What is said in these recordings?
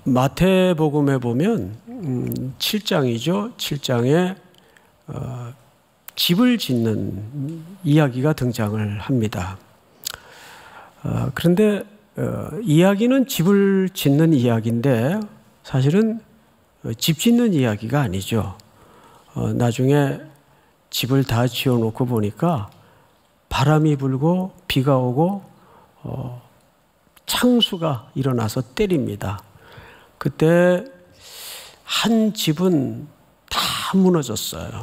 마태복음에 보면 7장이죠. 7장에 집을 짓는 이야기가 등장을 합니다. 그런데 이야기는 집을 짓는 이야기인데 사실은 집 짓는 이야기가 아니죠. 나중에 집을 다 지어놓고 보니까 바람이 불고 비가 오고 창수가 일어나서 때립니다. 그때 한 집은 다 무너졌어요.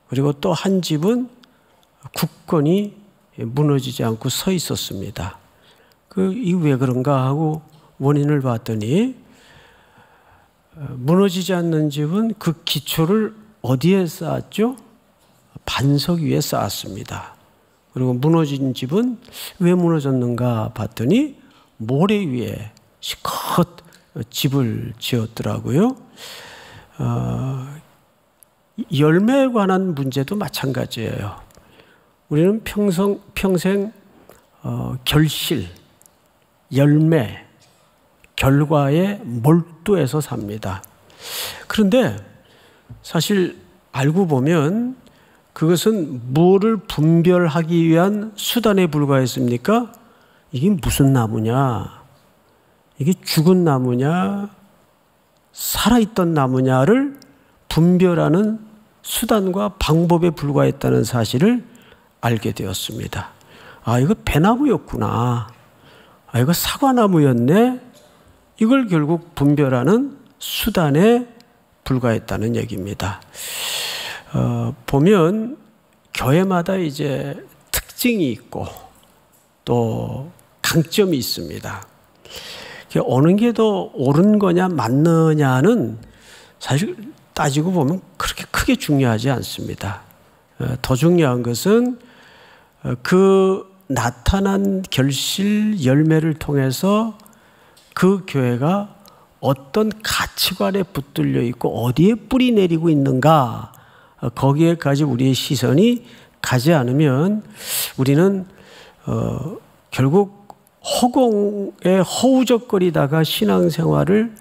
그리고 또 한 집은 굳건히 무너지지 않고 서 있었습니다. 이게 왜 그런가 하고 원인을 봤더니 무너지지 않는 집은 그 기초를 어디에 쌓았죠? 반석 위에 쌓았습니다. 그리고 무너진 집은 왜 무너졌는가 봤더니 모래 위에 실컷 집을 지었더라고요. 열매에 관한 문제도 마찬가지예요. 우리는 평생 결실, 열매, 결과에 몰두해서 삽니다. 그런데 사실 알고 보면 그것은 뭐를 분별하기 위한 수단에 불과했습니까? 이게 무슨 나무냐? 이게 죽은 나무냐? 살아있던 나무냐를 분별하는 수단과 방법에 불과했다는 사실을 알게 되었습니다. 아, 이거 배나무였구나. 아, 이거 사과나무였네. 이걸 결국 분별하는 수단에 불과했다는 얘기입니다. 보면 교회마다 이제 특징이 있고 또 강점이 있습니다. 어느 게 더 옳은 거냐 맞느냐는 사실 따지고 보면 그렇게 크게 중요하지 않습니다. 더 중요한 것은 그 나타난 결실 열매를 통해서 그 교회가 어떤 가치관에 붙들려 있고 어디에 뿌리 내리고 있는가, 거기에까지 우리의 시선이 가지 않으면 우리는 결국 허공에 허우적거리다가 신앙생활을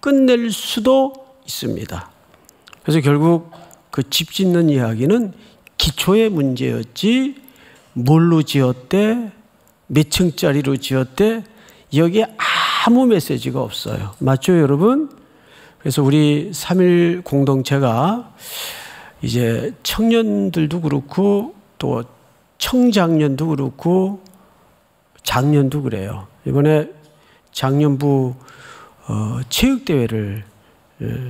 끝낼 수도 있습니다. 그래서 결국 그 집 짓는 이야기는 기초의 문제였지 뭘로 지었대, 몇 층짜리로 지었대, 여기에 아무 메시지가 없어요. 맞죠, 여러분? 그래서 우리 3일 공동체가 이제 청년들도 그렇고 또 청장년도 그렇고 장년도 그래요. 이번에 장년부 체육대회를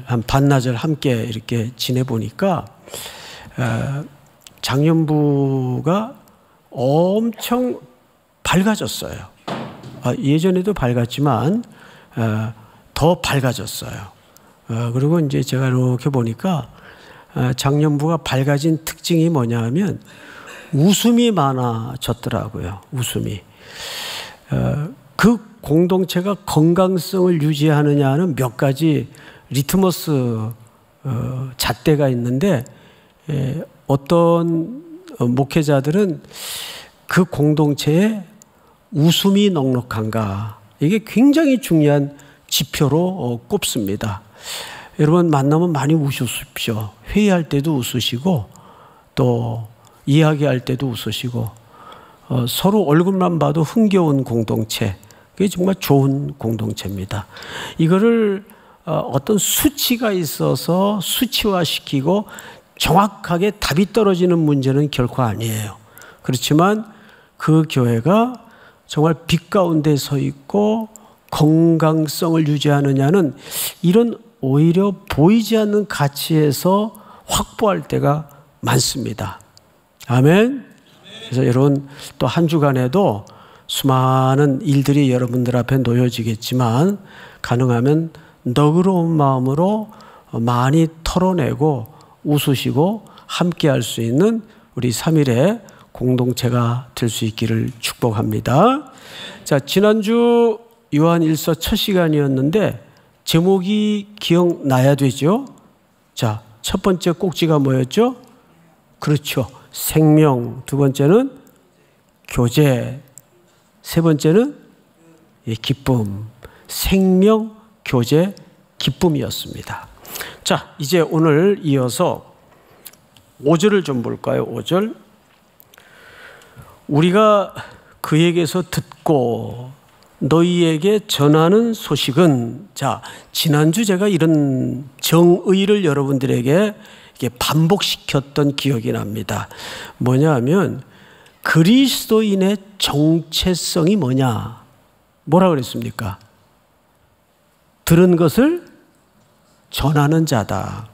한 반나절 함께 이렇게 지내보니까 장년부가 엄청 밝아졌어요. 예전에도 밝았지만 더 밝아졌어요. 그리고 이제 제가 이렇게 보니까 장년부가 밝아진 특징이 뭐냐 하면 웃음이 많아졌더라고요. 웃음이. 그 공동체가 건강성을 유지하느냐는 몇 가지 리트머스 잣대가 있는데 어떤 목회자들은 그 공동체에 웃음이 넉넉한가, 이게 굉장히 중요한 지표로 꼽습니다. 여러분 만나면 많이 웃으십시오. 회의할 때도 웃으시고 또 이야기할 때도 웃으시고 서로 얼굴만 봐도 흥겨운 공동체, 그게 정말 좋은 공동체입니다. 이거를 어떤 수치가 있어서 수치화시키고 정확하게 답이 떨어지는 문제는 결코 아니에요. 그렇지만 그 교회가 정말 빛 가운데 서 있고 건강성을 유지하느냐는 이런 오히려 보이지 않는 가치에서 확보할 때가 많습니다. 아멘. 그래서 여러분 또 한 주간에도 수많은 일들이 여러분들 앞에 놓여지겠지만 가능하면 너그러운 마음으로 많이 털어내고 웃으시고 함께 할 수 있는 우리 3일의 공동체가 될 수 있기를 축복합니다. 자, 지난주 요한일서 첫 시간이었는데 제목이 기억나야 되죠? 자, 첫 번째 꼭지가 뭐였죠? 그렇죠. 생명. 두 번째는 교제. 세 번째는 기쁨. 생명, 교제, 기쁨이었습니다. 자, 이제 오늘 이어서 5절을 좀 볼까요? 5절. 우리가 그에게서 듣고 너희에게 전하는 소식은, 자, 지난주 제가 이런 정의를 여러분들에게 이게 반복시켰던 기억이 납니다. 뭐냐 하면 그리스도인의 정체성이 뭐냐? 뭐라 그랬습니까? 들은 것을 전하는 자다.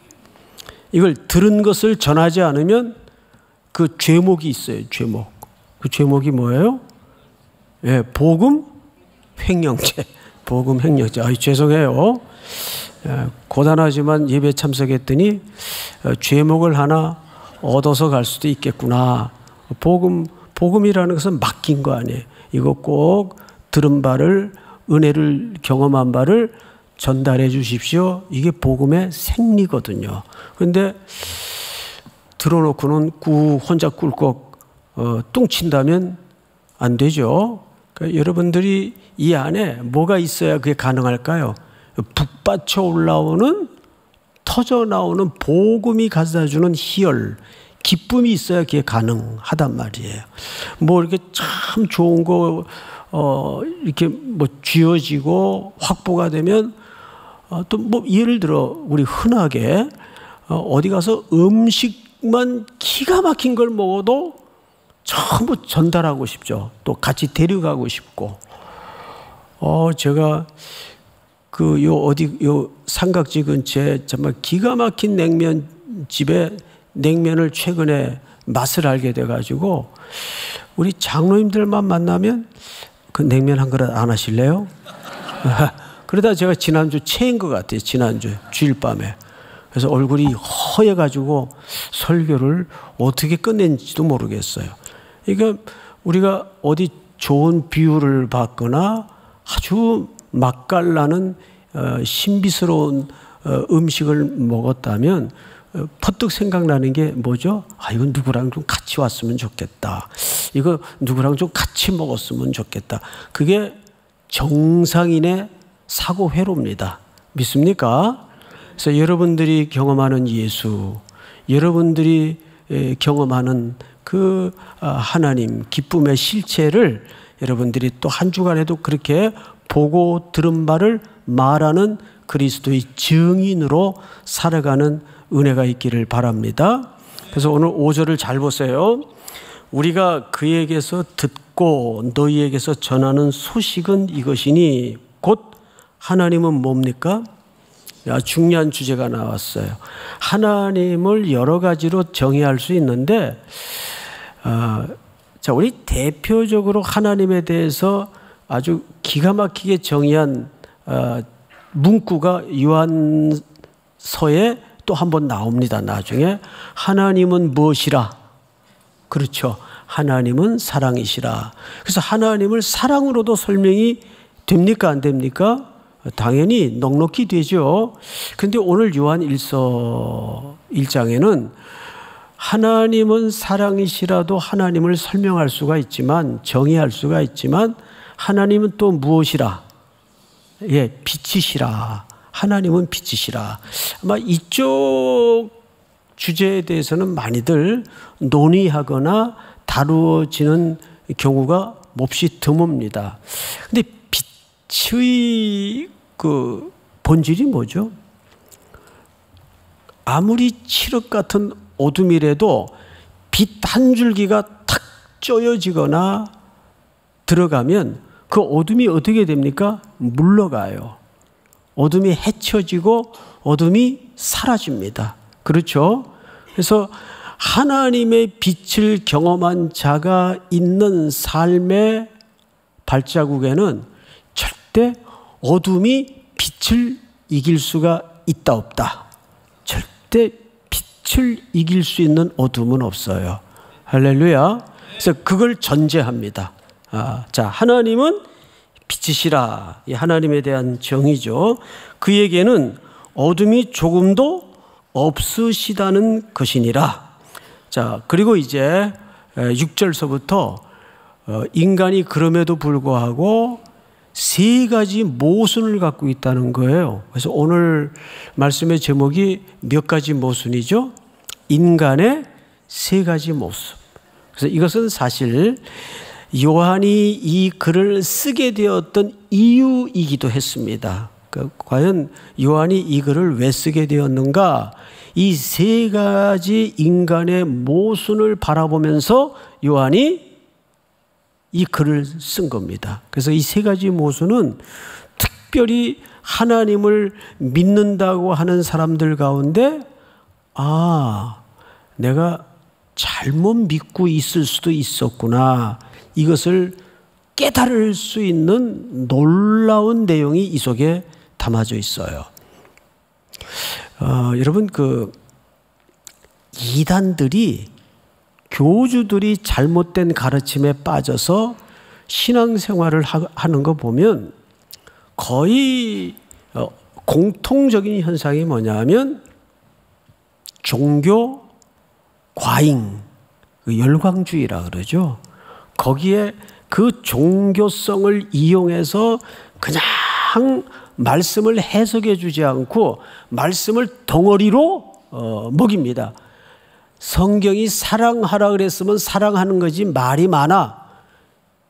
이걸 들은 것을 전하지 않으면 그 죄목이 있어요. 죄목. 그 죄목이 뭐예요? 예, 복음 횡령죄. 복음 횡령죄. 죄송해요. 고단하지만 예배 참석했더니 죄목을 하나 얻어서 갈 수도 있겠구나. 복음이라는 것은 맡긴 거 아니에요. 이거 꼭 들은 바를, 은혜를 경험한 바를 전달해 주십시오. 이게 복음의 생리거든요. 그런데 들어놓고는 혼자 꿀꺽 뚱친다면 안 되죠. 그러니까 여러분들이 이 안에 뭐가 있어야 그게 가능할까요? 북받쳐 올라오는, 터져 나오는 복음이 가져다주는 희열, 기쁨이 있어야 그게 가능하단 말이에요. 뭐 이렇게 참 좋은 거 이렇게 뭐 쥐어지고 확보가 되면 또 뭐 예를 들어 우리 흔하게 어디 가서 음식만 기가 막힌 걸 먹어도 전부 전달하고 싶죠. 또 같이 데려가고 싶고. 제가 요 삼각지 근처에 정말 기가 막힌 냉면집에 냉면을 최근에 맛을 알게 돼가지고 우리 장로님들만 만나면 그 냉면 한 그릇 안 하실래요? 그러다 제가 지난주 체인 것 같아요. 지난주 주일 밤에. 그래서 얼굴이 허해가지고 설교를 어떻게 끝낸지도 모르겠어요. 그러니까 우리가 어디 좋은 비유를 받거나 아주 맛깔나는 신비스러운 음식을 먹었다면 퍼뜩 생각나는 게 뭐죠? 이건 누구랑 좀 같이 왔으면 좋겠다. 이거 누구랑 좀 같이 먹었으면 좋겠다. 그게 정상인의 사고 회로입니다. 믿습니까? 그래서 여러분들이 경험하는 예수, 여러분들이 경험하는 그 하나님 기쁨의 실체를 여러분들이 또 한 주간에도 그렇게 보고 들은 바를 말하는 그리스도의 증인으로 살아가는 은혜가 있기를 바랍니다. 그래서 오늘 5절을 잘 보세요. 우리가 그에게서 듣고 너희에게서 전하는 소식은 이것이니 곧 하나님은 뭡니까? 중요한 주제가 나왔어요. 하나님을 여러 가지로 정의할 수 있는데 자, 우리 대표적으로 하나님에 대해서 아주 기가 막히게 정의한 문구가 요한서에 또 한 번 나옵니다. 나중에 하나님은 무엇이라? 그렇죠. 하나님은 사랑이시라. 그래서 하나님을 사랑으로도 설명이 됩니까? 안 됩니까? 당연히 넉넉히 되죠. 그런데 오늘 요한 1장에는 하나님은 사랑이시라도 하나님을 설명할 수가 있지만, 정의할 수가 있지만, 하나님은 또 무엇이라? 예, 빛이시라. 하나님은 빛이시라. 아마 이쪽 주제에 대해서는 많이들 논의하거나 다루어지는 경우가 몹시 드뭅니다. 근데 빛의 그 본질이 뭐죠? 아무리 칠흑 같은 어둠이라도 빛 한 줄기가 탁 쪼여지거나 들어가면 그 어둠이 어떻게 됩니까? 물러가요. 어둠이 헤쳐지고 어둠이 사라집니다. 그렇죠? 그래서 하나님의 빛을 경험한 자가 있는 삶의 발자국에는 절대 어둠이 빛을 이길 수가 있다 없다. 절대 빛을 이길 수 있는 어둠은 없어요. 할렐루야. 그래서 그걸 전제합니다. 자, 하나님은 빛이시라. 이 하나님에 대한 정의죠. 그에게는 어둠이 조금도 없으시다는 것이니라. 자, 그리고 이제 6절서부터 인간이 그럼에도 불구하고 세 가지 모순을 갖고 있다는 거예요. 그래서 오늘 말씀의 제목이 몇 가지 모순이죠? 인간의 세 가지 모순. 그래서 이것은 사실 요한이 이 글을 쓰게 되었던 이유이기도 했습니다. 과연 요한이 이 글을 왜 쓰게 되었는가? 이 세 가지 인간의 모순을 바라보면서 요한이 이 글을 쓴 겁니다. 그래서 이 세 가지 모순은 특별히 하나님을 믿는다고 하는 사람들 가운데 내가 잘못 믿고 있을 수도 있었구나. 이것을 깨달을 수 있는 놀라운 내용이 이 속에 담아져 있어요. 여러분, 이단들이, 교주들이 잘못된 가르침에 빠져서 신앙생활을 하는 거 보면 거의 공통적인 현상이 뭐냐면 종교 과잉, 열광주의라 그러죠. 거기에 그 종교성을 이용해서 그냥 말씀을 해석해 주지 않고 말씀을 덩어리로 먹입니다. 성경이 사랑하라 그랬으면 사랑하는 거지 말이 많아.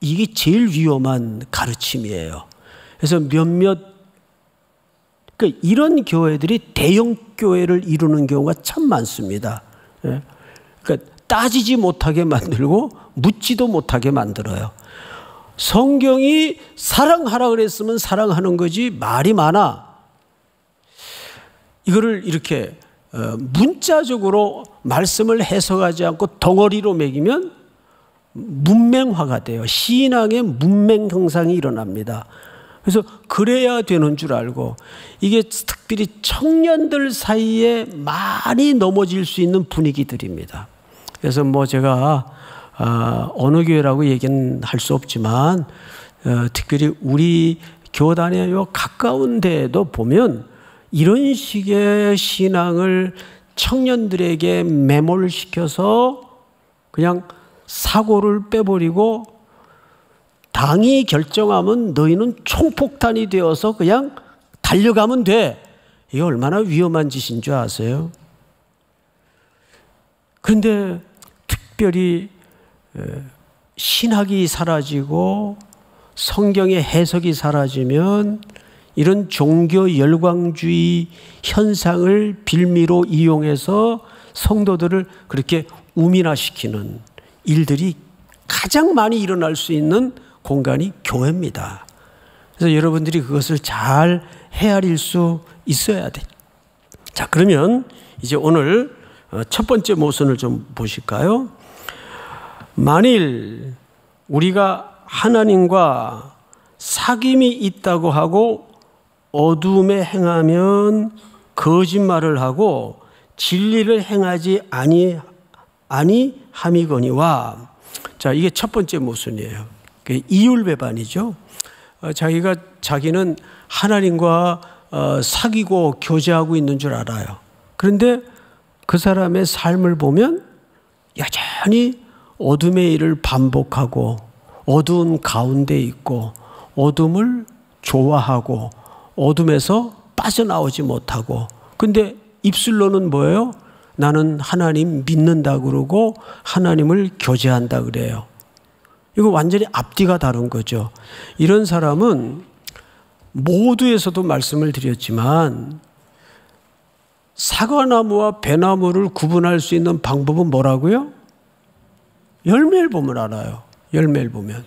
이게 제일 위험한 가르침이에요. 그래서 이런 교회들이 대형 교회를 이루는 경우가 참 많습니다. 그러니까 따지지 못하게 만들고 묻지도 못하게 만들어요. 성경이 사랑하라 그랬으면 사랑하는 거지 말이 많아. 이거를 이렇게 문자적으로 말씀을 해석하지 않고 덩어리로 먹이면 문맹화가 돼요. 신앙의 문맹 형상이 일어납니다. 그래서 그래야 되는 줄 알고, 이게 특별히 청년들 사이에 많이 넘어질 수 있는 분위기들입니다. 그래서 제가 어느 교회라고 얘기는 할 수 없지만 특별히 우리 교단에 가까운 데에도 보면 이런 식의 신앙을 청년들에게 매몰시켜서 그냥 사고를 빼버리고 당이 결정하면 너희는 총폭탄이 되어서 그냥 달려가면 돼. 이게 얼마나 위험한 짓인 줄 아세요? 그런데 특별히 신학이 사라지고 성경의 해석이 사라지면 이런 종교 열광주의 현상을 빌미로 이용해서 성도들을 그렇게 우민화시키는 일들이 가장 많이 일어날 수 있는 공간이 교회입니다. 그래서 여러분들이 그것을 잘 헤아릴 수 있어야 돼. 자, 그러면 이제 오늘 첫 번째 모순을 좀 보실까요? 만일 우리가 하나님과 사귐이 있다고 하고 어둠에 행하면 거짓말을 하고 진리를 행하지 아니함이거니와. 자, 이게 첫 번째 모순이에요. 이율배반이죠. 자기는 하나님과 사귀고 교제하고 있는 줄 알아요. 그런데 그 사람의 삶을 보면 여전히 어둠의 일을 반복하고 어두운 가운데 있고 어둠을 좋아하고 어둠에서 빠져나오지 못하고, 근데 입술로는 뭐예요? 나는 하나님 믿는다 그러고 하나님을 교제한다 그래요. 이거 완전히 앞뒤가 다른 거죠. 이런 사람은 모두에서도 말씀을 드렸지만 사과나무와 배나무를 구분할 수 있는 방법은 뭐라고요? 열매를 보면 알아요. 열매를 보면.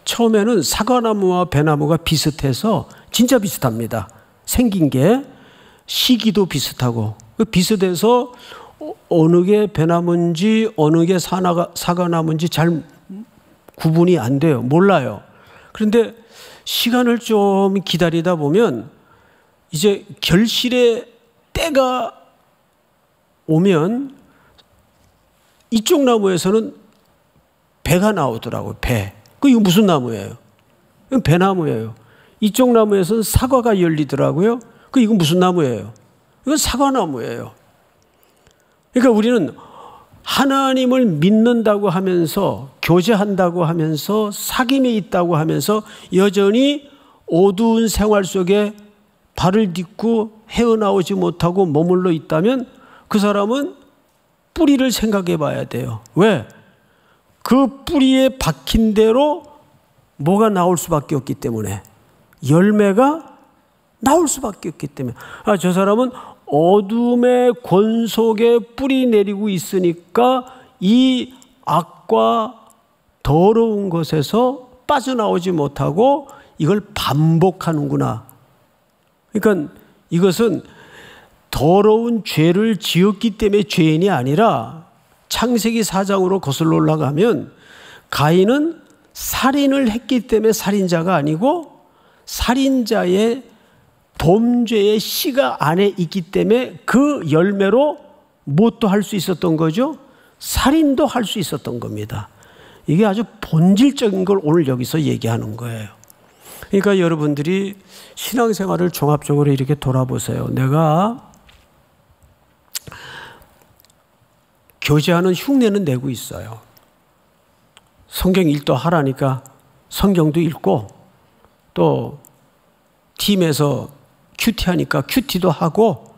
처음에는 사과나무와 배나무가 비슷해서 진짜 비슷합니다. 생긴 게 시기도 비슷하고 비슷해서 어느 게 배나무인지 어느 게 사과나무인지 잘 구분이 안 돼요. 몰라요. 그런데 시간을 좀 기다리다 보면 이제 결실의 때가 오면 이쪽 나무에서는 배가 나오더라고요. 배. 이거 무슨 나무예요? 이건 배나무예요. 이쪽 나무에서는 사과가 열리더라고요. 이건 무슨 나무예요? 이건 사과나무예요. 그러니까 우리는 하나님을 믿는다고 하면서, 교제한다고 하면서, 사귐에 있다고 하면서 여전히 어두운 생활 속에 발을 딛고 헤어나오지 못하고 머물러 있다면 그 사람은 뿌리를 생각해 봐야 돼요. 왜? 그 뿌리에 박힌 대로 뭐가 나올 수밖에 없기 때문에, 열매가 나올 수밖에 없기 때문에. 저 사람은 어둠의 권 속에 뿌리 내리고 있으니까 이 악과 더러운 것에서 빠져나오지 못하고 이걸 반복하는구나. 그러니까 이것은 더러운 죄를 지었기 때문에 죄인이 아니라, 창세기 4장으로 거슬러 올라가면 가인은 살인을 했기 때문에 살인자가 아니고, 살인자의 범죄의 씨가 안에 있기 때문에 그 열매로 무엇도 할 수 있었던 거죠? 살인도 할 수 있었던 겁니다. 이게 아주 본질적인 걸 오늘 여기서 얘기하는 거예요. 그러니까 여러분들이 신앙생활을 종합적으로 이렇게 돌아보세요. 내가 교제하는 흉내는 내고 있어요. 성경 읽도 하라니까 성경도 읽고, 또 팀에서 큐티하니까 큐티도 하고,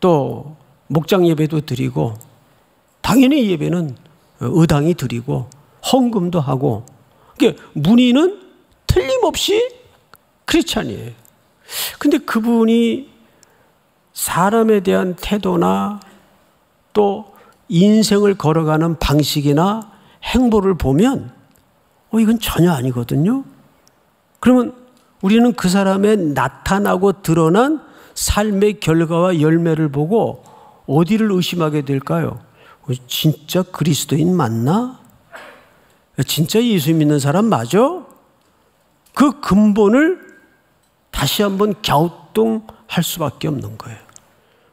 또 목장 예배도 드리고, 당연히 예배는 의당이 드리고, 헌금도 하고. 그러니까 문의는 틀림없이 크리스찬이에요. 근데 그분이 사람에 대한 태도나 또 인생을 걸어가는 방식이나 행보를 보면 이건 전혀 아니거든요. 그러면 우리는 그 사람의 나타나고 드러난 삶의 결과와 열매를 보고 어디를 의심하게 될까요? 진짜 그리스도인 맞나? 진짜 예수 믿는 사람 맞아? 그 근본을 다시 한번 갸우뚱할 수밖에 없는 거예요.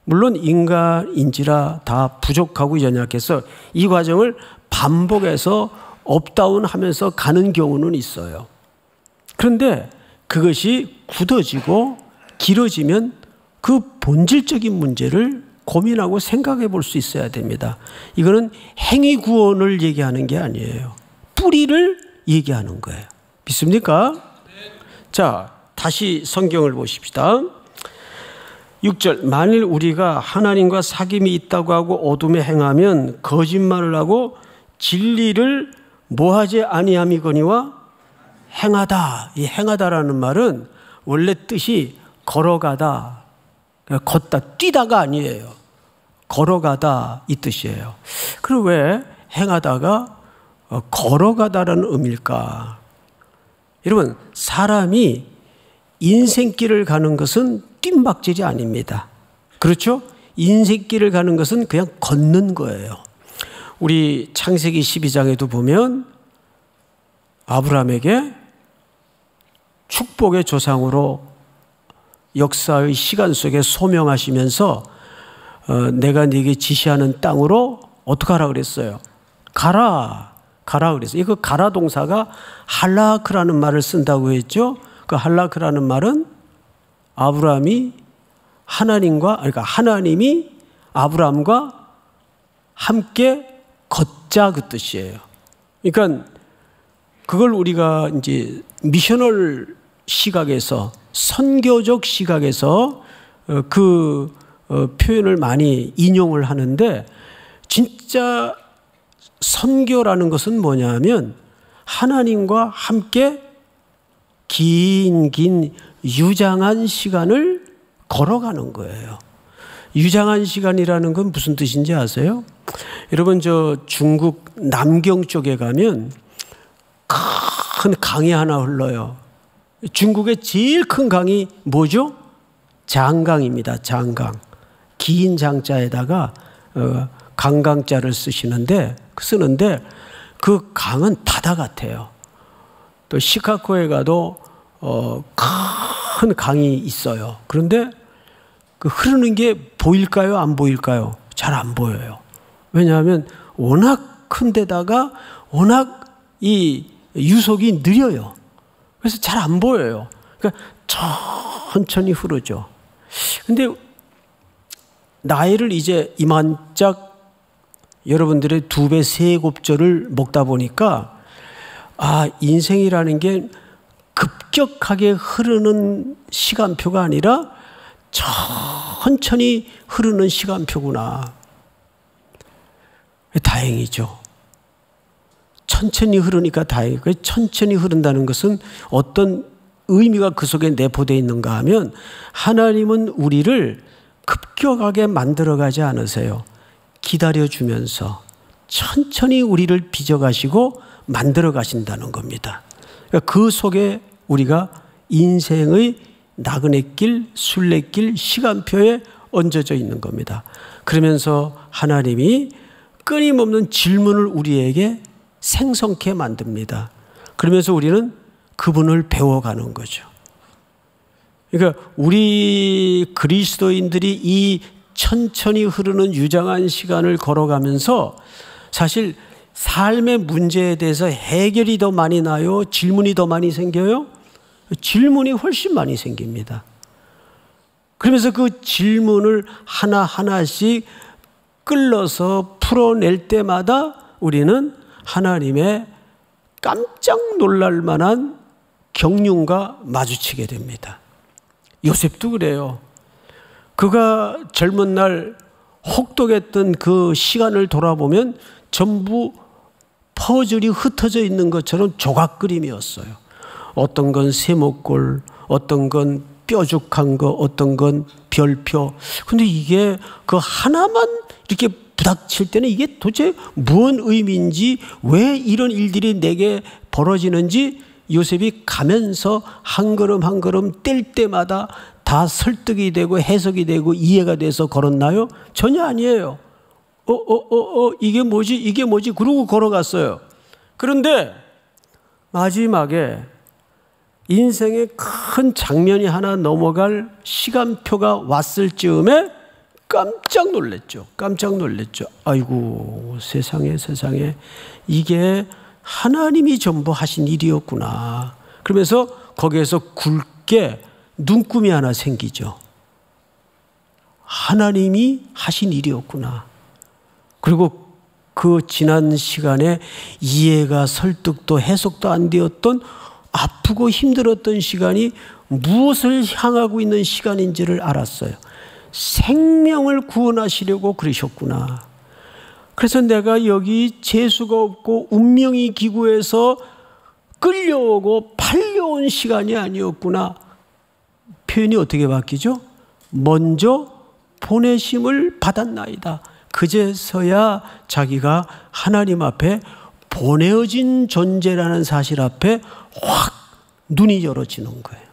물론 인간인지라 다 부족하고 연약해서 이 과정을 반복해서 업다운 하면서 가는 경우는 있어요. 그런데 그것이 굳어지고 길어지면 그 본질적인 문제를 고민하고 생각해 볼 수 있어야 됩니다. 이거는 행위 구원을 얘기하는 게 아니에요. 뿌리를 얘기하는 거예요. 믿습니까? 네. 자, 다시 성경을 보십시다. 6절, 만일 우리가 하나님과 사귐이 있다고 하고 어둠에 행하면 거짓말을 하고 진리를 뭐하지 아니함이거니와 행하다. 이 행하다라는 말은 원래 뜻이 걸어가다, 걷다, 뛰다가 아니에요. 걸어가다 이 뜻이에요. 그리고 왜 행하다가 걸어가다라는 의미일까? 여러분, 사람이 인생길을 가는 것은 뜀박질이 아닙니다. 그렇죠? 인생길을 가는 것은 그냥 걷는 거예요. 우리 창세기 12장에도 보면 아브라함에게 축복의 조상으로 역사의 시간 속에 소명하시면서 내가 네게 지시하는 땅으로 어떻게 하라 그랬어요? 가라 그랬어요. 이거 가라 동사가 할라크라는 말을 쓴다고 했죠. 그 할라크라는 말은 아브라함이 그러니까 하나님이 아브라함과 함께 걷자 그 뜻이에요. 그러니까 그걸 우리가 이제 미셔널 시각에서, 선교적 시각에서 그 표현을 많이 인용을 하는데, 진짜 선교라는 것은 뭐냐면 하나님과 함께 긴 유장한 시간을 걸어가는 거예요. 유장한 시간이라는 건 무슨 뜻인지 아세요? 여러분, 저 중국 남경 쪽에 가면 큰 강이 하나 흘러요. 중국의 제일 큰 강이 뭐죠? 장강입니다. 장강. 긴 장자에다가 강강자를 쓰는데 그 강은 바다 같아요. 또 시카고에 가도 큰 강이 있어요. 그런데 그 흐르는 게 보일까요? 안 보일까요? 잘 안 보여요. 왜냐하면 워낙 큰 데다가 워낙 이 유속이 느려요. 그래서 잘 안 보여요. 그러니까 천천히 흐르죠. 근데 나이를 이제 이만짝 여러분들의 2배, 3곱절을 먹다 보니까 인생이라는 게 급격하게 흐르는 시간표가 아니라 천천히 흐르는 시간표구나. 다행이죠. 천천히 흐르니까 다행이고, 천천히 흐른다는 것은 어떤 의미가 그 속에 내포되어 있는가 하면, 하나님은 우리를 급격하게 만들어가지 않으세요. 기다려주면서 천천히 우리를 빚어가시고 만들어가신다는 겁니다. 그 속에 우리가 인생의 나그네길, 순례길, 시간표에 얹어져 있는 겁니다. 그러면서 하나님이 끊임없는 질문을 우리에게 생성케 만듭니다. 그러면서 우리는 그분을 배워가는 거죠. 그러니까 우리 그리스도인들이 이 천천히 흐르는 유장한 시간을 걸어가면서 사실 삶의 문제에 대해서 해결이 더 많이 나요? 질문이 더 많이 생겨요? 질문이 훨씬 많이 생깁니다. 그러면서 그 질문을 하나하나씩 끌어서 풀어낼 때마다 우리는 하나님의 깜짝 놀랄 만한 경륜과 마주치게 됩니다. 요셉도 그래요. 그가 젊은 날 혹독했던 그 시간을 돌아보면 전부 퍼즐이 흩어져 있는 것처럼 조각 그림이었어요. 어떤 건 세모꼴, 어떤 건 뾰족한 거, 어떤 건 별표. 근데 이게 그 하나만 이렇게 부닥칠 때는 이게 도대체 무슨 의미인지, 왜 이런 일들이 내게 벌어지는지 요셉이 가면서 한 걸음 한 걸음 뗄 때마다 다 설득이 되고 해석이 되고 이해가 돼서 걸었나요? 전혀 아니에요. 이게 뭐지? 이게 뭐지? 그러고 걸어갔어요. 그런데 마지막에 인생의 큰 장면이 하나 넘어갈 시간표가 왔을 즈음에 깜짝 놀랐죠. 깜짝 놀랐죠. 아이고, 세상에 이게 하나님이 전부 하신 일이었구나. 그러면서 거기에서 굵게 눈금이 하나 생기죠. 하나님이 하신 일이었구나. 그리고 그 지난 시간에 이해가 설득도 해석도 안 되었던 아프고 힘들었던 시간이 무엇을 향하고 있는 시간인지를 알았어요. 생명을 구원하시려고 그러셨구나. 그래서 내가 여기 재수가 없고 운명이 기구해서 끌려오고 팔려온 시간이 아니었구나. 표현이 어떻게 바뀌죠? 먼저 보내심을 받았나이다. 그제서야 자기가 하나님 앞에 보내어진 존재라는 사실 앞에 확 눈이 열어지는 거예요.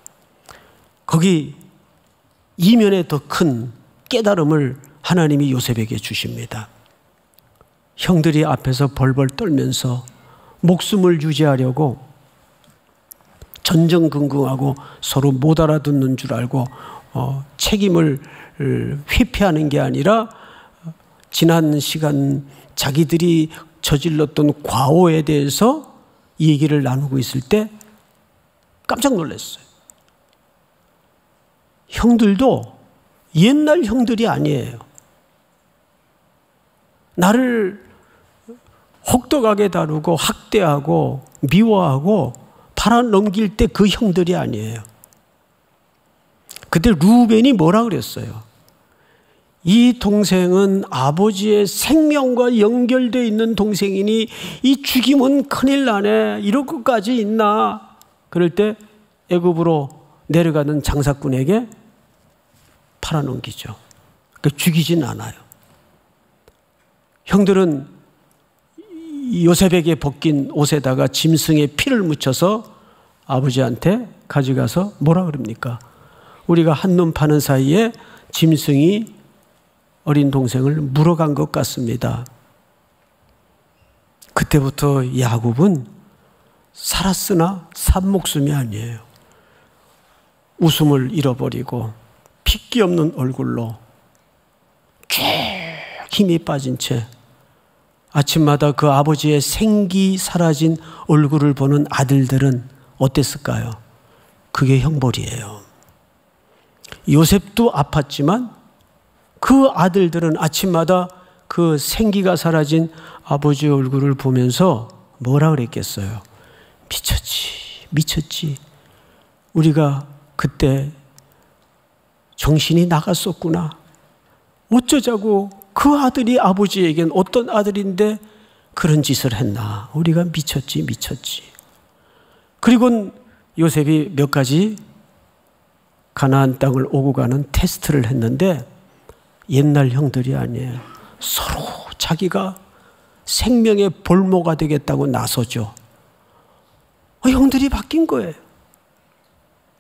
거기 이면에 더 큰 깨달음을 하나님이 요셉에게 주십니다. 형들이 앞에서 벌벌 떨면서 목숨을 유지하려고 전전긍긍하고 서로 못 알아듣는 줄 알고 책임을 회피하는 게 아니라 지난 시간 자기들이 저질렀던 과오에 대해서 얘기를 나누고 있을 때 깜짝 놀랐어요. 형들도 옛날 형들이 아니에요. 나를 혹독하게 다루고 학대하고 미워하고 팔아넘길 때 그 형들이 아니에요. 그때 루벤이 뭐라 그랬어요? 이 동생은 아버지의 생명과 연결되어 있는 동생이니 이 죽이면 큰일 나네. 이럴 것까지 있나? 그럴 때 애굽으로 내려가는 장사꾼에게 팔아넘기죠. 그러니까 죽이진 않아요. 형들은 요셉에게 벗긴 옷에다가 짐승의 피를 묻혀서 아버지한테 가져가서 뭐라 그럽니까? 우리가 한눈 파는 사이에 짐승이 어린 동생을 물어간 것 같습니다. 그때부터 야곱은 살았으나 산 목숨이 아니에요. 웃음을 잃어버리고 핏기 없는 얼굴로 쭉 힘이 빠진 채 아침마다 그 아버지의 생기 사라진 얼굴을 보는 아들들은 어땠을까요? 그게 형벌이에요. 요셉도 아팠지만 그 아들들은 아침마다 그 생기가 사라진 아버지 얼굴을 보면서 뭐라 그랬겠어요? 미쳤지. 우리가 그때 정신이 나갔었구나. 어쩌자고 그 아들이 아버지에겐 어떤 아들인데 그런 짓을 했나. 우리가 미쳤지. 그리고 요셉이 몇 가지 가나안 땅을 오고 가는 테스트를 했는데 옛날 형들이 아니에요. 서로 자기가 생명의 볼모가 되겠다고 나서죠. 형들이 바뀐 거예요.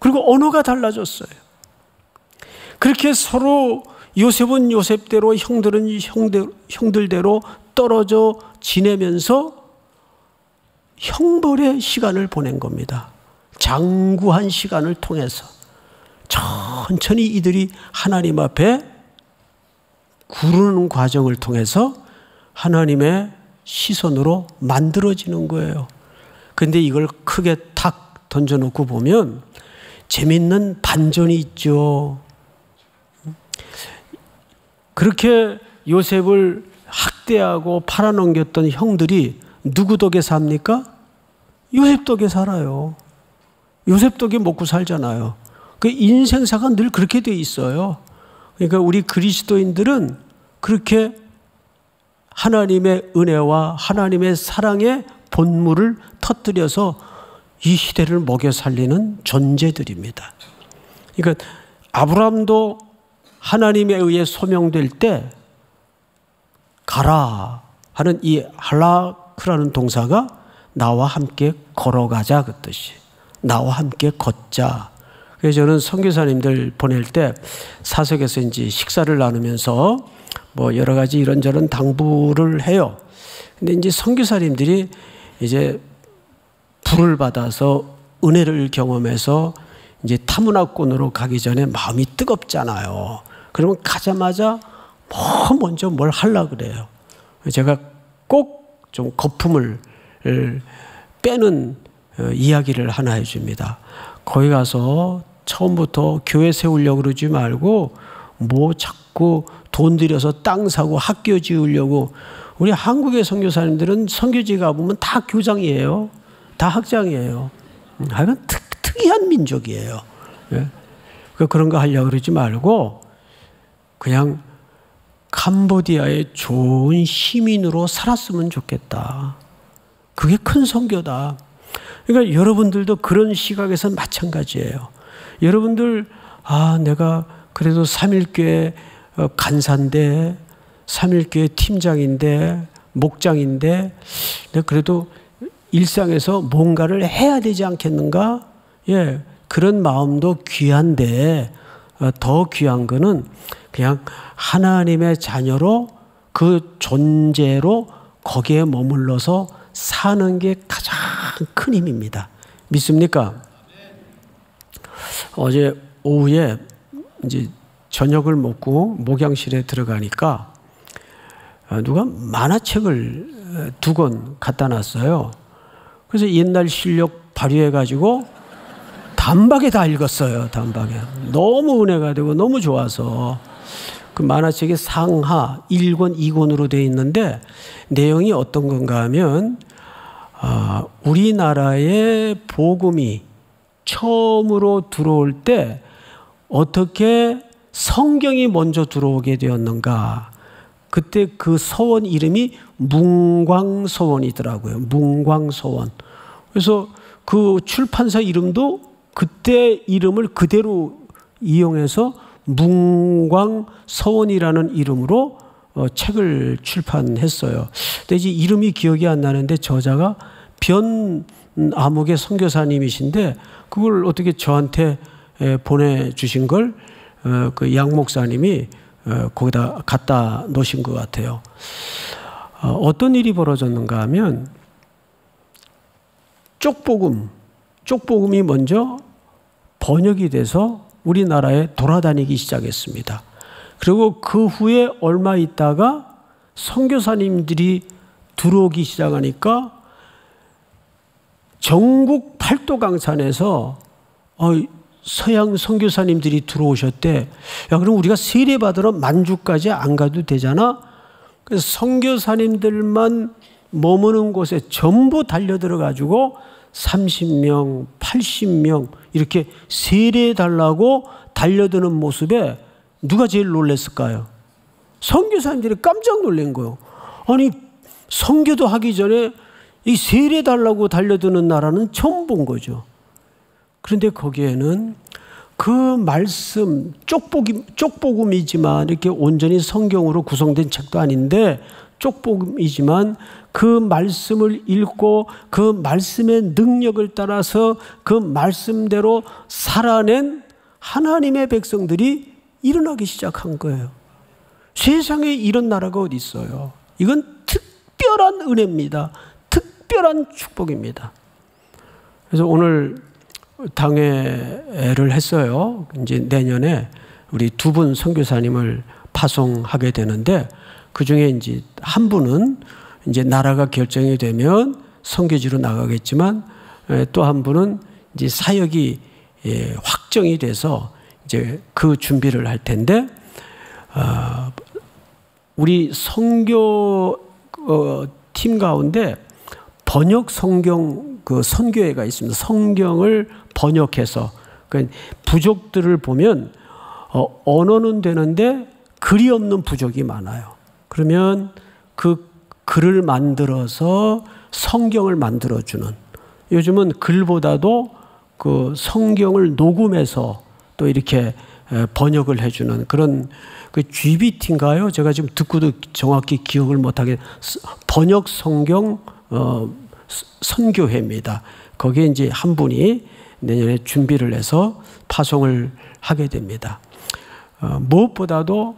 그리고 언어가 달라졌어요. 그렇게 서로 요셉은 요셉대로 형들은 형들대로 떨어져 지내면서 형벌의 시간을 보낸 겁니다. 장구한 시간을 통해서 천천히 이들이 하나님 앞에 구르는 과정을 통해서 하나님의 시선으로 만들어지는 거예요. 근데 이걸 크게 탁 던져놓고 보면 재밌는 반전이 있죠. 그렇게 요셉을 학대하고 팔아넘겼던 형들이 누구 덕에 삽니까? 요셉 덕에 살아요. 요셉 덕에 먹고 살잖아요. 그 인생사가 늘 그렇게 돼 있어요. 그러니까 우리 그리스도인들은 그렇게 하나님의 은혜와 하나님의 사랑의 본물을 터뜨려서 이 시대를 먹여 살리는 존재들입니다. 그러니까 아브라함도 하나님에 의해 소명될 때 가라 하는 이 할라크라는 동사가 나와 함께 걸어가자 그 뜻이. 나와 함께 걷자. 그래서 저는 선교사님들 보낼 때 사석에서 이제 식사를 나누면서 뭐 여러 가지 이런저런 당부를 해요. 근데 이제 선교사님들이 이제 불을 받아서 은혜를 경험해서 이제 타문화권으로 가기 전에 마음이 뜨겁잖아요. 그러면 가자마자 먼저 뭘 하려고 그래요. 제가 꼭 좀 거품을 빼는 이야기를 하나 해줍니다. 거기 가서 처음부터 교회 세우려고 그러지 말고 뭐 자꾸 돈 들여서 땅 사고 학교 지으려고. 우리 한국의 선교사님들은 선교지 가보면 다 교장이에요. 다 학장이에요. 하여간 특이한 민족이에요. 그런 거 하려고 그러지 말고 그냥 캄보디아의 좋은 시민으로 살았으면 좋겠다. 그게 큰 선교다. 그러니까 여러분들도 그런 시각에서 마찬가지예요. 여러분들 내가 그래도 삼일교회 간사인데 삼일교회 팀장인데 목장인데 내가 그래도 일상에서 뭔가를 해야 되지 않겠는가? 그런 마음도 귀한데 더 귀한 거는 그냥 하나님의 자녀로 그 존재로 거기에 머물러서 사는 게 가장 큰 힘입니다. 믿습니까? 어제 오후에 이제 저녁을 먹고 목양실에 들어가니까 누가 만화책을 2권 갖다 놨어요. 그래서 옛날 실력 발휘해가지고 단박에 다 읽었어요. 단박에. 너무 은혜가 되고 너무 좋아서. 그 만화책이 상하 1권, 2권으로 되어 있는데 내용이 어떤 건가 하면 우리나라에 복음이 처음으로 들어올 때 어떻게 성경이 먼저 들어오게 되었는가. 그때 그 서원 이름이 문광서원이더라고요. 문광서원. 그래서 그 출판사 이름도 그때 이름을 그대로 이용해서 문광서원이라는 이름으로 책을 출판했어요. 근데 이제 이름이 기억이 안 나는데 저자가 변아목의 선교사님이신데 그걸 어떻게 저한테 보내주신 걸 그 양 목사님이 거기다 갖다 놓으신 것 같아요. 어떤 일이 벌어졌는가 하면 쪽복음이 먼저 번역이 돼서 우리나라에 돌아다니기 시작했습니다. 그리고 그 후에 얼마 있다가 선교사님들이 들어오기 시작하니까 전국 팔도강산에서 서양 선교사님들이 들어오셨대. 야, 그럼 우리가 세례받으러 만주까지 안 가도 되잖아? 그래서 선교사님들만 머무는 곳에 전부 달려들어가지고 30명, 80명 이렇게 세례해달라고 달려드는 모습에 누가 제일 놀랐을까요? 선교사님들이 깜짝 놀란 거예요. 아니 선교도 하기 전에 이 세례해달라고 달려드는 나라는 처음 본 거죠. 그런데 거기에는 그 말씀, 쪽복음이지만 이렇게 온전히 성경으로 구성된 책도 아닌데 쪽복음이지만 그 말씀을 읽고 그 말씀의 능력을 따라서 그 말씀대로 살아낸 하나님의 백성들이 일어나기 시작한 거예요. 세상에 이런 나라가 어디 있어요? 이건 특별한 은혜입니다. 특별한 축복입니다. 그래서 오늘 당회를 했어요. 이제 내년에 우리 두 분 선교사님을 파송하게 되는데 그 중에 이제 한 분은 이제 나라가 결정이 되면 선교지로 나가겠지만 또 한 분은 이제 사역이 확정이 돼서 이제 그 준비를 할 텐데 우리 선교 팀 가운데 번역 성경 그 선교회가 있습니다. 성경을 번역해서 그러니까 부족들을 보면 언어는 되는데 글이 없는 부족이 많아요. 그러면 그 글을 만들어서 성경을 만들어주는, 요즘은 글보다도 그 성경을 녹음해서 또 이렇게 번역을 해주는 그런 그 GBT인가요? 제가 지금 듣고도 정확히 기억을 못하게 번역 성경 선교회입니다. 거기에 이제 한 분이 내년에 준비를 해서 파송을 하게 됩니다. 무엇보다도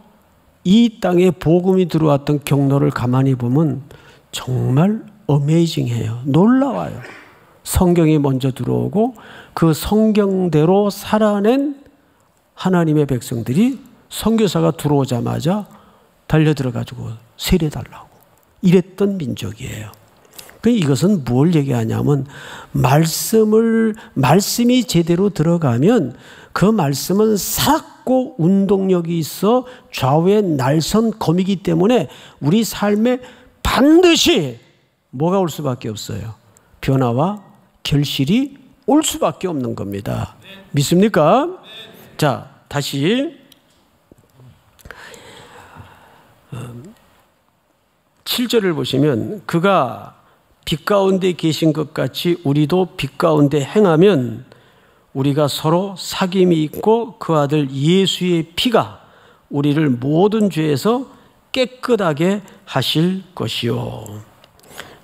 이 땅에 복음이 들어왔던 경로를 가만히 보면 정말 어메이징해요. 놀라워요. 성경이 먼저 들어오고 그 성경대로 살아낸 하나님의 백성들이 선교사가 들어오자마자 달려들어가지고 세례달라고 이랬던 민족이에요. 이것은 뭘 얘기하냐면 말씀이 제대로 들어가면 그 말씀은 살았고 운동력이 있어 좌우의 날선 검이기 때문에 우리 삶에 반드시 뭐가 올 수밖에 없어요? 변화와 결실이 올 수밖에 없는 겁니다. 믿습니까? 자, 다시 7절을 보시면 그가 빛 가운데 계신 것 같이 우리도 빛 가운데 행하면 우리가 서로 사귐이 있고 그 아들 예수의 피가 우리를 모든 죄에서 깨끗하게 하실 것이요.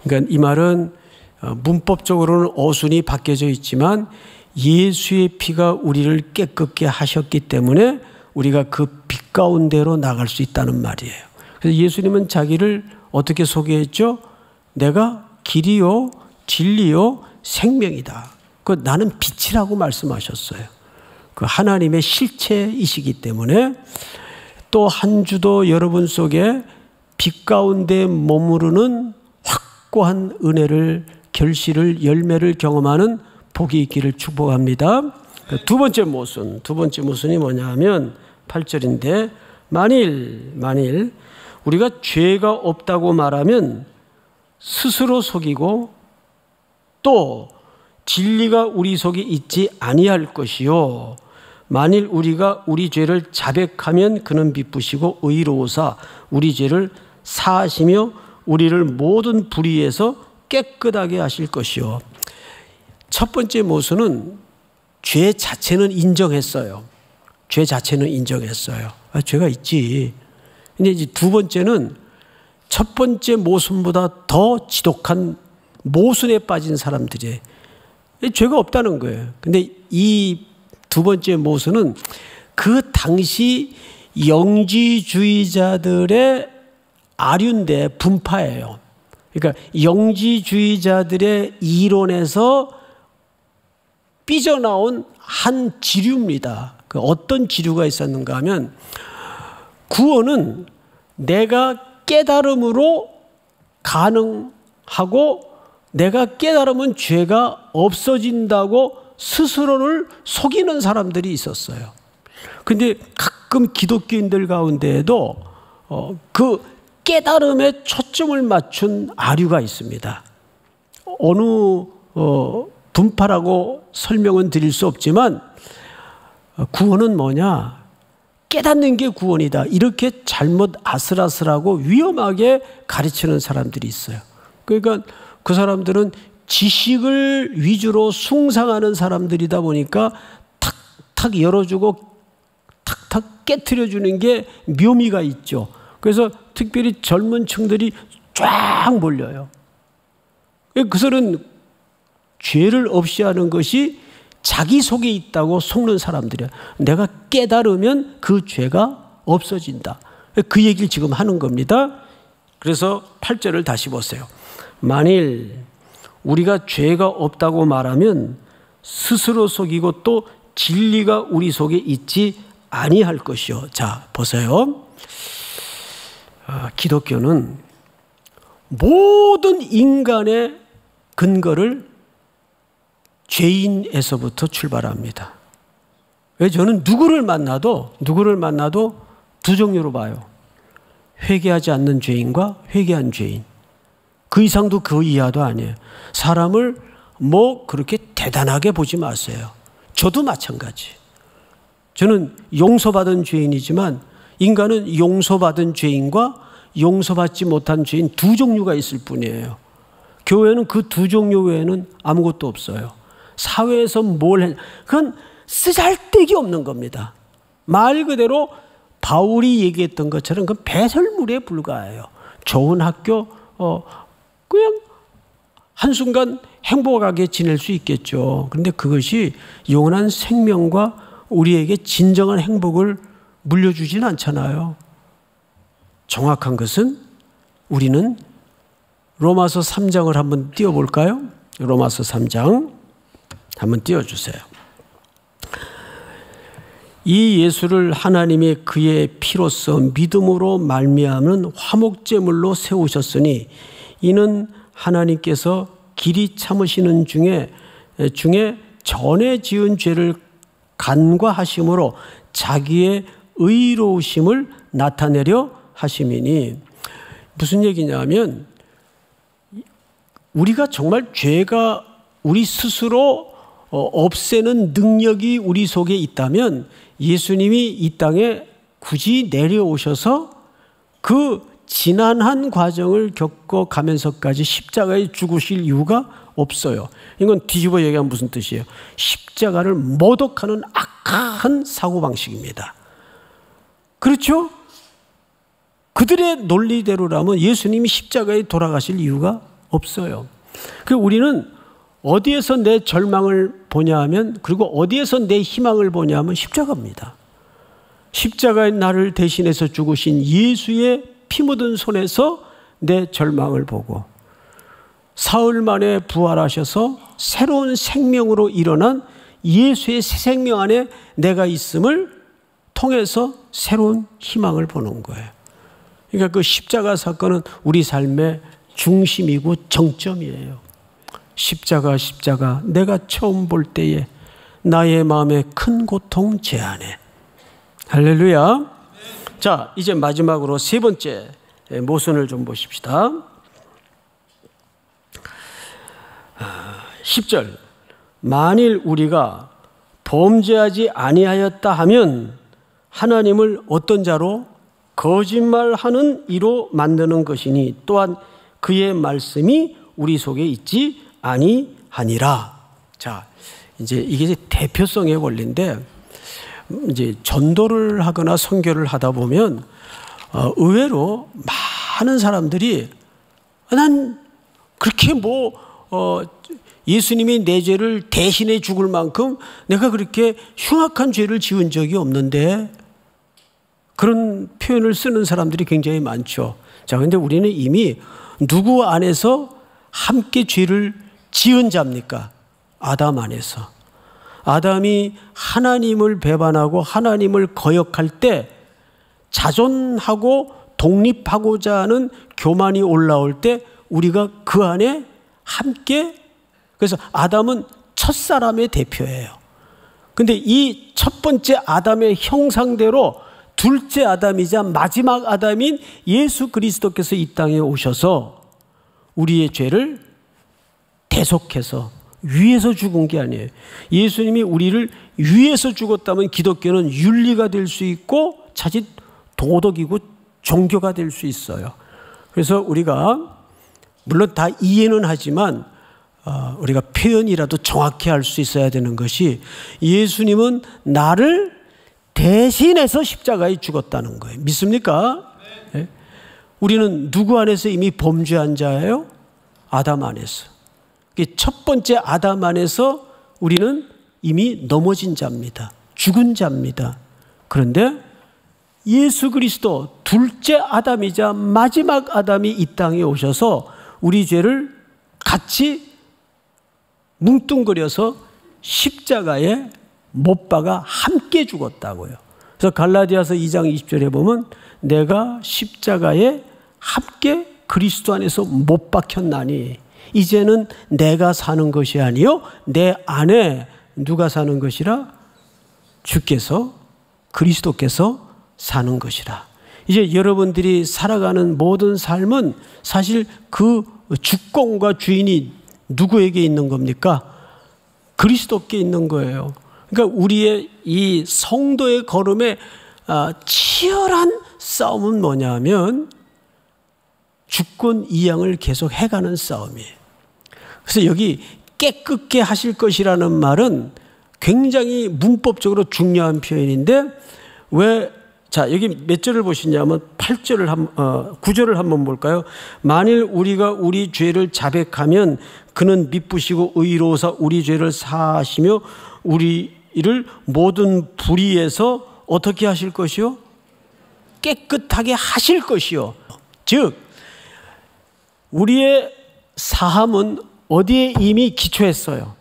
그러니까 이 말은 문법적으로는 어순이 바뀌어져 있지만 예수의 피가 우리를 깨끗게 하셨기 때문에 우리가 그 빛 가운데로 나갈 수 있다는 말이에요. 그래서 예수님은 자기를 어떻게 소개했죠? 내가 길이요 진리요 생명이다. 그 나는 빛이라고 말씀하셨어요. 그 하나님의 실체이시기 때문에 또 한 주도 여러분 속에 빛 가운데 머무르는 확고한 은혜를, 결실을, 열매를 경험하는 복이 있기를 축복합니다. 두 번째 모순이 뭐냐 하면 8절인데 만일 우리가 죄가 없다고 말하면 스스로 속이고 또 진리가 우리 속에 있지 아니할 것이요. 만일 우리가 우리 죄를 자백하면 그는 미쁘시고 의로우사 우리 죄를 사하시며 우리를 모든 불의에서 깨끗하게 하실 것이요. 첫 번째 모순은 죄 자체는 인정했어요. 죄 자체는 인정했어요. 죄가 있지. 근데 이제 두 번째는 첫 번째 모순보다 더 지독한 모순에 빠진 사람들이 죄가 없다는 거예요. 근데 이 두 번째 모순은 그 당시 영지주의자들의 아륜대 분파예요. 그러니까 영지주의자들의 이론에서 삐져나온 한 지류입니다. 그 어떤 지류가 있었는가 하면 구원은 내가 깨달음으로 가능하고 내가 깨달으면 죄가 없어진다고 스스로를 속이는 사람들이 있었어요. 근데 가끔 기독교인들 가운데에도 그 깨달음에 초점을 맞춘 아류가 있습니다. 어느 분파라고 설명은 드릴 수 없지만 구원은 뭐냐? 깨닫는 게 구원이다. 이렇게 잘못 아슬아슬하고 위험하게 가르치는 사람들이 있어요. 그러니까 그 사람들은 지식을 위주로 숭상하는 사람들이다 보니까 탁탁 열어주고 탁탁 깨트려주는 게 묘미가 있죠. 그래서 특별히 젊은 층들이 쫙 몰려요. 그들은 죄를 없이 하는 것이 자기 속에 있다고 속는 사람들이야. 내가 깨달으면 그 죄가 없어진다. 그 얘기를 지금 하는 겁니다. 그래서 8절을 다시 보세요. 만일 우리가 죄가 없다고 말하면 스스로 속이고 또 진리가 우리 속에 있지 아니할 것이요. 자, 보세요. 기독교는 모든 인간의 근거를 죄인에서부터 출발합니다. 왜? 저는 누구를 만나도 두 종류로 봐요. 회개하지 않는 죄인과 회개한 죄인. 그 이상도 그 이하도 아니에요. 사람을 뭐 그렇게 대단하게 보지 마세요. 저도 마찬가지. 저는 용서받은 죄인이지만 인간은 용서받은 죄인과 용서받지 못한 죄인 두 종류가 있을 뿐이에요. 교회는 그 두 종류 외에는 아무것도 없어요. 사회에서 뭘 해? 그건 쓰잘데기 없는 겁니다. 말 그대로 바울이 얘기했던 것처럼 그건 배설물에 불과해요. 좋은 학교, 그냥 한순간 행복하게 지낼 수 있겠죠. 그런데 그것이 영원한 생명과 우리에게 진정한 행복을 물려주진 않잖아요. 정확한 것은 우리는 로마서 3장을 한번 띄워볼까요? 로마서 3장 한번 띄워주세요. 이 예수를 하나님이 그의 피로써 믿음으로 말미암은 화목제물로 세우셨으니 이는 하나님께서 길이 참으시는 중에 전에 지은 죄를 간과하심으로 자기의 의로우심을 나타내려 하심이니. 무슨 얘기냐면 우리가 정말 죄가 우리 스스로 없애는 능력이 우리 속에 있다면 예수님이 이 땅에 굳이 내려오셔서 그 지난한 과정을 겪어가면서까지 십자가에 죽으실 이유가 없어요. 이건 뒤집어 얘기하면 무슨 뜻이에요? 십자가를 모독하는 악한 사고방식입니다. 그렇죠? 그들의 논리대로라면 예수님이 십자가에 돌아가실 이유가 없어요. 그리고 우리는 어디에서 내 절망을 보냐 하면, 그리고 어디에서 내 희망을 보냐 하면 십자가입니다. 십자가에 나를 대신해서 죽으신 예수의 피 묻은 손에서 내 절망을 보고 사흘 만에 부활하셔서 새로운 생명으로 일어난 예수의 새 생명 안에 내가 있음을 통해서 새로운 희망을 보는 거예요. 그러니까 그 십자가 사건은 우리 삶의 중심이고 정점이에요. 십자가 내가 처음 볼 때에 나의 마음에 큰 고통 제하네. 할렐루야. 자, 이제 마지막으로 세 번째 모순을 좀 보십시다. 10절. 만일 우리가 범죄하지 아니하였다 하면 하나님을 어떤 자로? 거짓말하는 이로 만드는 것이니 또한 그의 말씀이 우리 속에 있지 아니하니라. 자, 이제 이게 대표성의 원리인데, 이제 전도를 하거나 선교를 하다 보면 의외로 많은 사람들이 난 그렇게 예수님이 내 죄를 대신해 죽을 만큼 내가 그렇게 흉악한 죄를 지은 적이 없는데, 그런 표현을 쓰는 사람들이 굉장히 많죠. 자, 근데 우리는 이미 누구 안에서 함께 죄를 지은 자입니까? 아담 안에서. 아담이 하나님을 배반하고 하나님을 거역할 때, 자존하고 독립하고자 하는 교만이 올라올 때 우리가 그 안에 함께, 그래서 아담은 첫사람의 대표예요. 근데 이 첫 번째 아담의 형상대로 둘째 아담이자 마지막 아담인 예수 그리스도께서 이 땅에 오셔서 우리의 죄를 대속해서 위에서 죽은 게 아니에요. 예수님이 우리를 위에서 죽었다면 기독교는 윤리가 될 수 있고 자칫 도덕이고 종교가 될 수 있어요. 그래서 우리가 물론 다 이해는 하지만 우리가 표현이라도 정확히 할 수 있어야 되는 것이, 예수님은 나를 대신해서 십자가에 죽었다는 거예요. 믿습니까? 네. 우리는 누구 안에서 이미 범죄한 자예요? 아담 안에서. 첫 번째 아담 안에서 우리는 이미 넘어진 자입니다. 죽은 자입니다. 그런데 예수 그리스도 둘째 아담이자 마지막 아담이 이 땅에 오셔서 우리 죄를 같이 뭉뚱그려서 십자가에 못 박아 함께 죽었다고요. 그래서 갈라디아서 2장 20절에 보면 내가 십자가에 함께 그리스도 안에서 못 박혔나니 이제는 내가 사는 것이 아니요 내 안에 누가 사는 것이라? 주께서, 그리스도께서 사는 것이라. 이제 여러분들이 살아가는 모든 삶은 사실 그 주권과 주인이 누구에게 있는 겁니까? 그리스도께 있는 거예요. 그러니까 우리의 이 성도의 걸음에 치열한 싸움은 뭐냐면 주권 이양을 계속 해가는 싸움이에요. 그래서 여기 깨끗게 하실 것이라는 말은 굉장히 문법적으로 중요한 표현인데, 왜, 자, 여기 몇 절을 보시냐면 9절을 한번 볼까요? 만일 우리가 우리 죄를 자백하면 그는 미쁘시고 의로우사 우리 죄를 사하시며 우리를 모든 불의에서 어떻게 하실 것이요? 깨끗하게 하실 것이요. 즉 우리의 사함은 어디에 이미 기초했어요?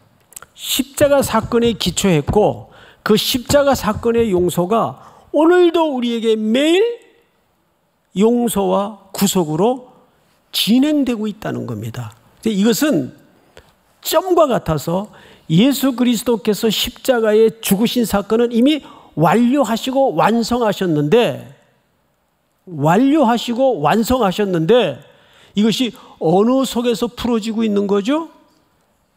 십자가 사건에 기초했고, 그 십자가 사건의 용서가 오늘도 우리에게 매일 용서와 구속으로 진행되고 있다는 겁니다. 이것은 점과 같아서 예수 그리스도께서 십자가에 죽으신 사건은 이미 완료하시고 완성하셨는데 이것이 어느 속에서 풀어지고 있는 거죠?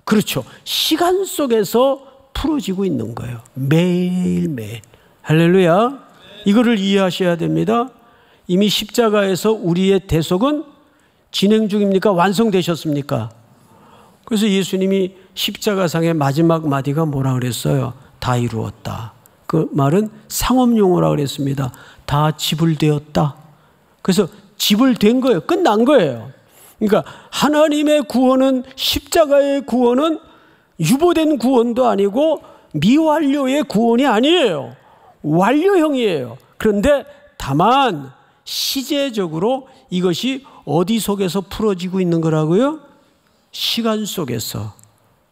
그렇죠. 시간 속에서 풀어지고 있는 거예요. 매일매일. 할렐루야. 이거를 이해하셔야 됩니다. 이미 십자가에서 우리의 대속은 진행 중입니까? 완성되셨습니까? 그래서 예수님이 십자가상의 마지막 마디가 뭐라 그랬어요? 다 이루었다. 그 말은 상업용어라 그랬습니다. 다 지불되었다. 그래서 지불된 거예요. 끝난 거예요. 그러니까 하나님의 구원은, 십자가의 구원은 유보된 구원도 아니고 미완료의 구원이 아니에요. 완료형이에요. 그런데 다만 시제적으로 이것이 어디 속에서 풀어지고 있는 거라고요? 시간 속에서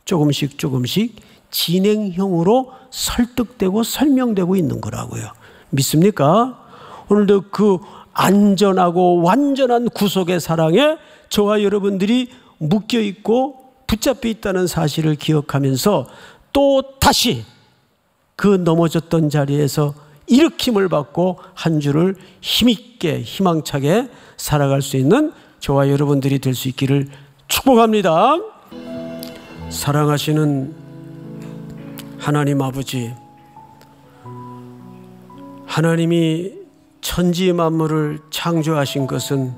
조금씩 진행형으로 설득되고 설명되고 있는 거라고요. 믿습니까? 오늘도 그 안전하고 완전한 구속의 사랑에 저와 여러분들이 묶여있고 붙잡혀 있다는 사실을 기억하면서 또 다시 그 넘어졌던 자리에서 일으킴을 받고 한 주를 힘있게 희망차게 살아갈 수 있는 저와 여러분들이 될 수 있기를 축복합니다. 사랑하시는 하나님 아버지, 하나님이 천지 만물을 창조하신 것은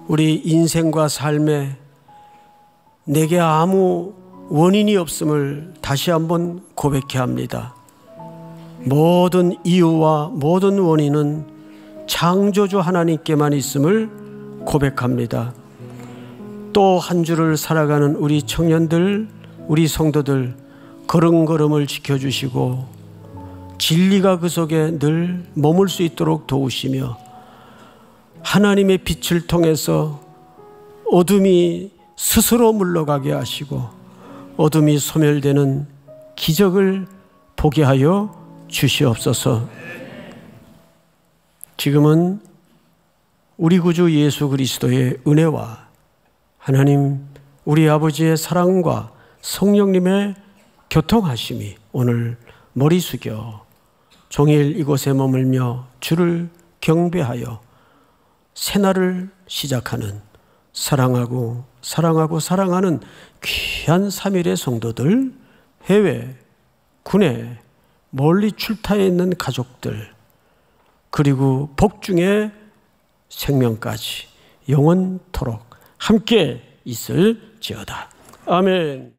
우리 인생과 삶에 내게 아무 원인이 없음을 다시 한번 고백해야 합니다. 모든 이유와 모든 원인은 창조주 하나님께만 있음을 고백합니다. 또 한 주를 살아가는 우리 청년들, 우리 성도들 걸음걸음을 지켜주시고 진리가 그 속에 늘 머물 수 있도록 도우시며 하나님의 빛을 통해서 어둠이 스스로 물러가게 하시고 어둠이 소멸되는 기적을 보게 하여 주시옵소서. 지금은 우리 구주 예수 그리스도의 은혜와 하나님 우리 아버지의 사랑과 성령님의 교통하심이 오늘 머리 숙여 종일 이곳에 머물며 주를 경배하여 새날을 시작하는 사랑하고 사랑하는 귀한 3일의 성도들, 해외, 국내, 멀리 출타해 있는 가족들, 그리고 복중의 생명까지 영원토록 함께 있을지어다. 아멘.